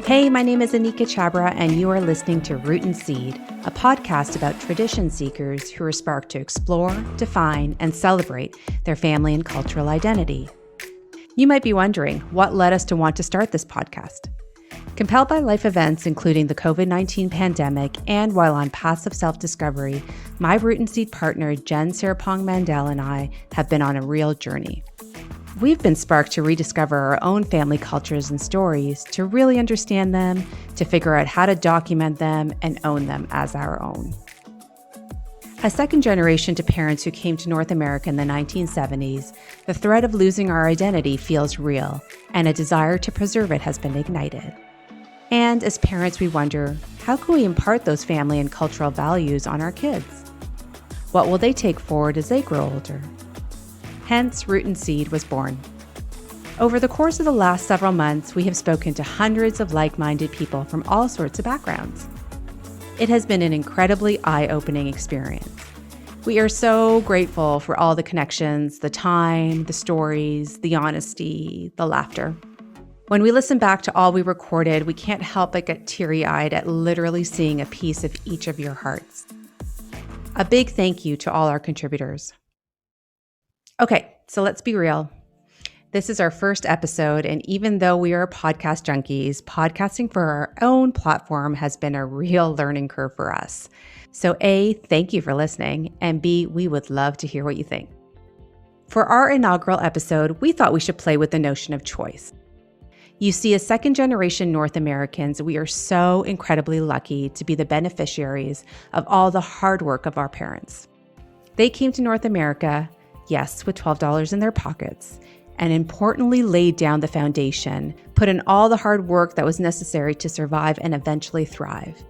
Hey, my name is Anika Chabra, and you are listening to Root and Seed, a podcast about tradition seekers who are sparked to explore, define, and celebrate their family and cultural identity. You might be wondering, what led us to want to start this podcast? Compelled by life events, including the COVID-19 pandemic, and while on paths of self-discovery, my Root and Seed partner, Jen Siripong Mandel, and I have been on a real journey. We've been sparked to rediscover our own family cultures and stories, to really understand them, to figure out how to document them and own them as our own. A second generation to parents who came to North America in the 1970s, the threat of losing our identity feels real, and a desire to preserve it has been ignited. And as parents, we wonder, how can we impart those family and cultural values on our kids? What will they take forward as they grow older? Hence, Root and Seed was born. Over the course of the last several months, we have spoken to hundreds of like-minded people from all sorts of backgrounds. It has been an incredibly eye-opening experience. We are so grateful for all the connections, the time, the stories, the honesty, the laughter. When we listen back to all we recorded, we can't help but get teary-eyed at literally seeing a piece of each of your hearts. A big thank you to all our contributors. Okay, so let's be real. This is our first episode, and even though we are podcast junkies, podcasting for our own platform has been a real learning curve for us. So A, thank you for listening, and B, we would love to hear what you think. For our inaugural episode, we thought we should play with the notion of choice. You see, as second-generation North Americans, we are so incredibly lucky to be the beneficiaries of all the hard work of our parents. They came to North America, yes, with $12 in their pockets, and importantly laid down the foundation, put in all the hard work that was necessary to survive and eventually thrive.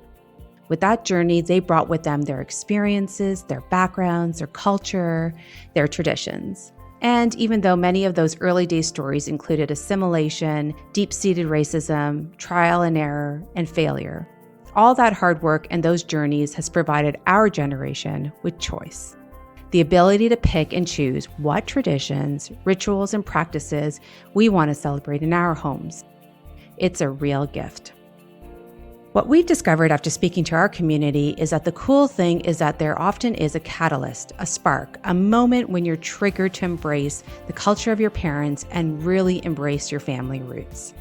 With that journey, they brought with them their experiences, their backgrounds, their culture, their traditions. And even though many of those early day stories included assimilation, deep-seated racism, trial and error, and failure, all that hard work and those journeys has provided our generation with choice. The ability to pick and choose what traditions, rituals, and practices we want to celebrate in our homes. It's a real gift. What we've discovered after speaking to our community is that the cool thing is that there often is a catalyst, a spark, a moment when you're triggered to embrace the culture of your parents and really embrace your family roots.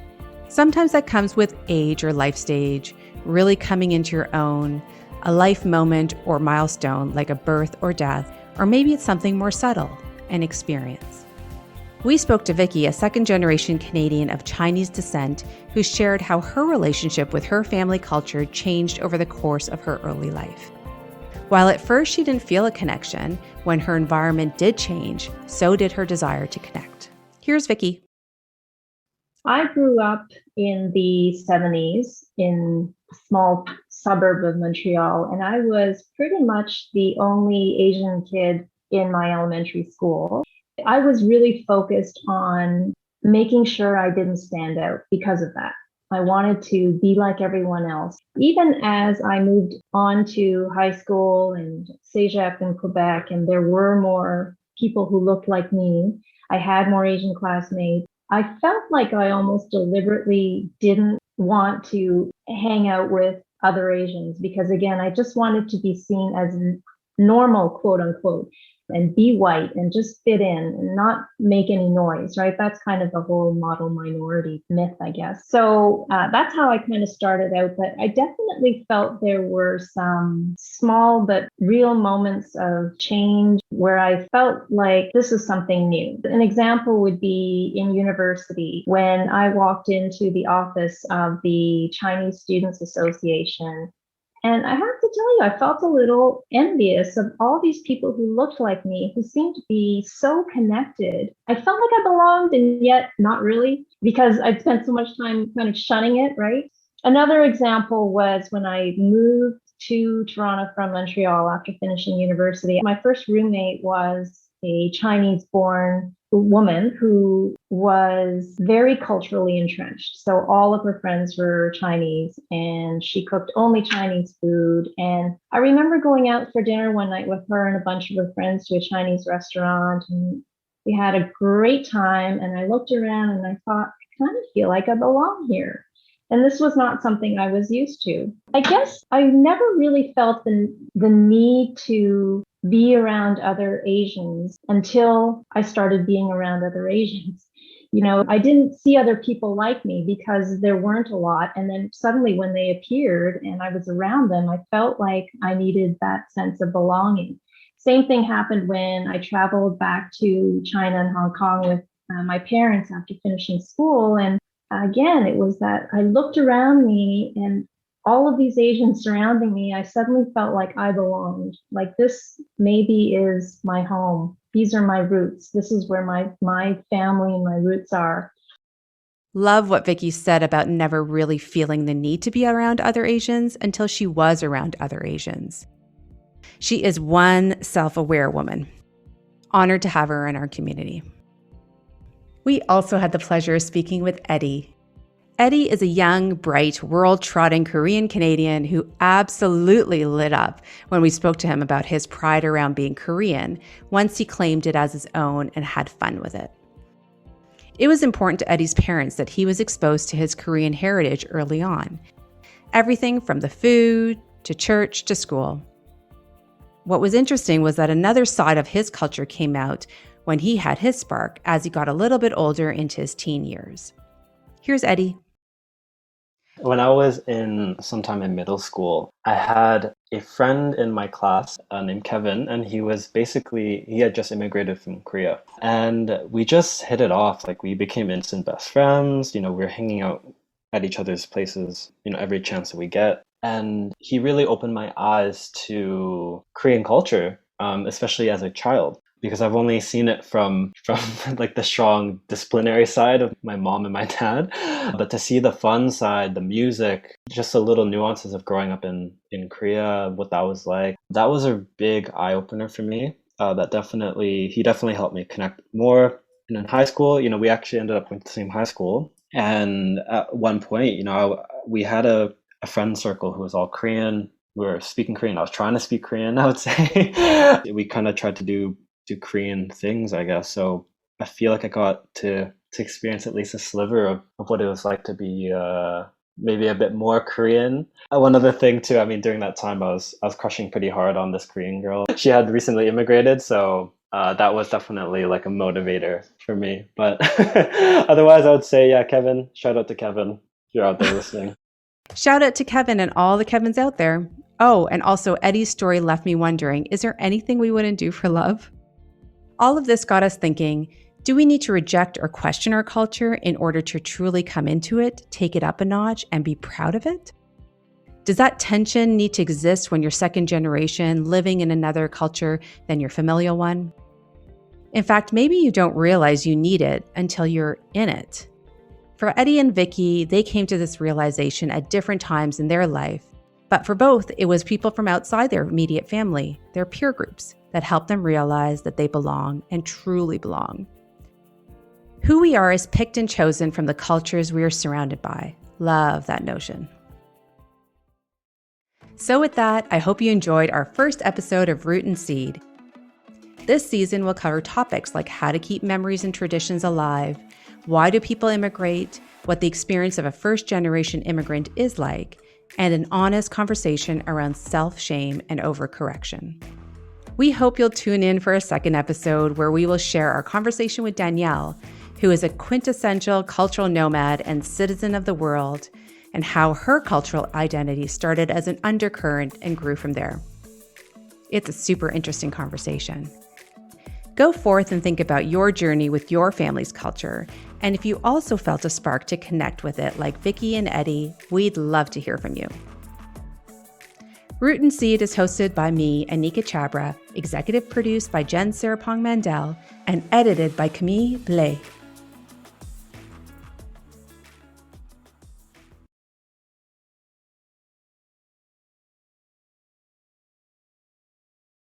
Sometimes that comes with age or life stage, really coming into your own, a life moment or milestone like a birth or death, or maybe it's something more subtle, an experience. We spoke to Vicky, a second-generation Canadian of Chinese descent, who shared how her relationship with her family culture changed over the course of her early life. While at first she didn't feel a connection, when her environment did change, so did her desire to connect. Here's Vicky. I grew up in the 70s in a small suburb of Montreal, and I was pretty much the only Asian kid in my elementary school. I was really focused on making sure I didn't stand out because of that. I wanted to be like everyone else. Even as I moved on to high school and Cégep in Quebec, and there were more people who looked like me, I had more Asian classmates. I felt like I almost deliberately didn't want to hang out with other Asians because, again, I just wanted to be seen as normal, quote unquote, and be white and just fit in and not make any noise, right? That's kind of the whole model minority myth, I guess. So that's how I kind of started out. But I definitely felt there were some small but real moments of change where I felt like this is something new. An example would be in university when I walked into the office of the Chinese Students Association. And I have to tell you, I felt a little envious of all these people who looked like me, who seemed to be so connected. I felt like I belonged, and yet not really, because I'd spent so much time kind of shunning it, right? Another example was when I moved to Toronto from Montreal after finishing university. My first roommate was a Chinese-born woman who was very culturally entrenched. So all of her friends were Chinese and she cooked only Chinese food. And I remember going out for dinner one night with her and a bunch of her friends to a Chinese restaurant. And We had a great time, and I looked around and I thought, I kind of feel like I belong here. And this was not something I was used to. I guess I never really felt the need to be around other Asians until I started being around other Asians. I didn't see other people like me because there weren't a lot. And then suddenly when they appeared and I was around them, I felt like I needed that sense of belonging. Same thing happened when I traveled back to China and Hong Kong with my parents after finishing school. And again, it was that I looked around me and all of these Asians surrounding me, I suddenly felt like I belonged. Like this maybe is my home. These are my roots. This is where my family and my roots are. Love what Vicky said about never really feeling the need to be around other Asians until she was around other Asians. She is one self-aware woman. Honored to have her in our community. We also had the pleasure of speaking with Eddie. Eddie is a young, bright, world-trotting Korean Canadian who absolutely lit up when we spoke to him about his pride around being Korean once he claimed it as his own and had fun with it. It was important to Eddie's parents that he was exposed to his Korean heritage early on. Everything from the food, to church, to school. What was interesting was that another side of his culture came out when he had his spark as he got a little bit older into his teen years. Here's Eddie. When I was sometime in middle school, I had a friend in my class named Kevin, and he had just immigrated from Korea. And we just hit it off. Like, we became instant best friends. We were hanging out at each other's places, every chance that we get. And he really opened my eyes to Korean culture, especially as a child, because I've only seen it from like the strong disciplinary side of my mom and my dad. But to see the fun side, the music, just the little nuances of growing up in Korea, what that was like, that was a big eye opener for me. He definitely helped me connect more. And in high school, we actually ended up going to the same high school. And at one point, we had a friend circle who was all Korean. We were speaking Korean. I was trying to speak Korean, I would say. We kind of tried to do Korean things, I guess. So I feel like I got to experience at least a sliver of what it was like to be maybe a bit more Korean. One other thing too, during that time I was crushing pretty hard on this Korean girl. She had recently immigrated, so that was definitely like a motivator for me. But otherwise I would say, yeah, Kevin, shout out to Kevin if you're out there listening. Shout out to Kevin and all the Kevins out there. Oh, and also Eddie's story left me wondering, is there anything we wouldn't do for love? All of this got us thinking, do we need to reject or question our culture in order to truly come into it, take it up a notch, and be proud of it? Does that tension need to exist when you're second generation, living in another culture than your familial one? In fact, maybe you don't realize you need it until you're in it. For Eddie and Vicky, they came to this realization at different times in their life. But for both, it was people from outside their immediate family, their peer groups, that helped them realize that they belong and truly belong. Who we are is picked and chosen from the cultures we are surrounded by. Love that notion. So with that, I hope you enjoyed our first episode of Root and Seed. This season will cover topics like how to keep memories and traditions alive, why do people immigrate, what the experience of a first-generation immigrant is like, and an honest conversation around self-shame and overcorrection. We hope you'll tune in for a second episode where we will share our conversation with Danielle, who is a quintessential cultural nomad and citizen of the world, and how her cultural identity started as an undercurrent and grew from there. It's a super interesting conversation. Go forth and think about your journey with your family's culture, and if you also felt a spark to connect with it like Vicky and Eddie, we'd love to hear from you. Root and Seed is hosted by me, Anika Chabra, executive produced by Siripong Mandel, and edited by Camille, Blais.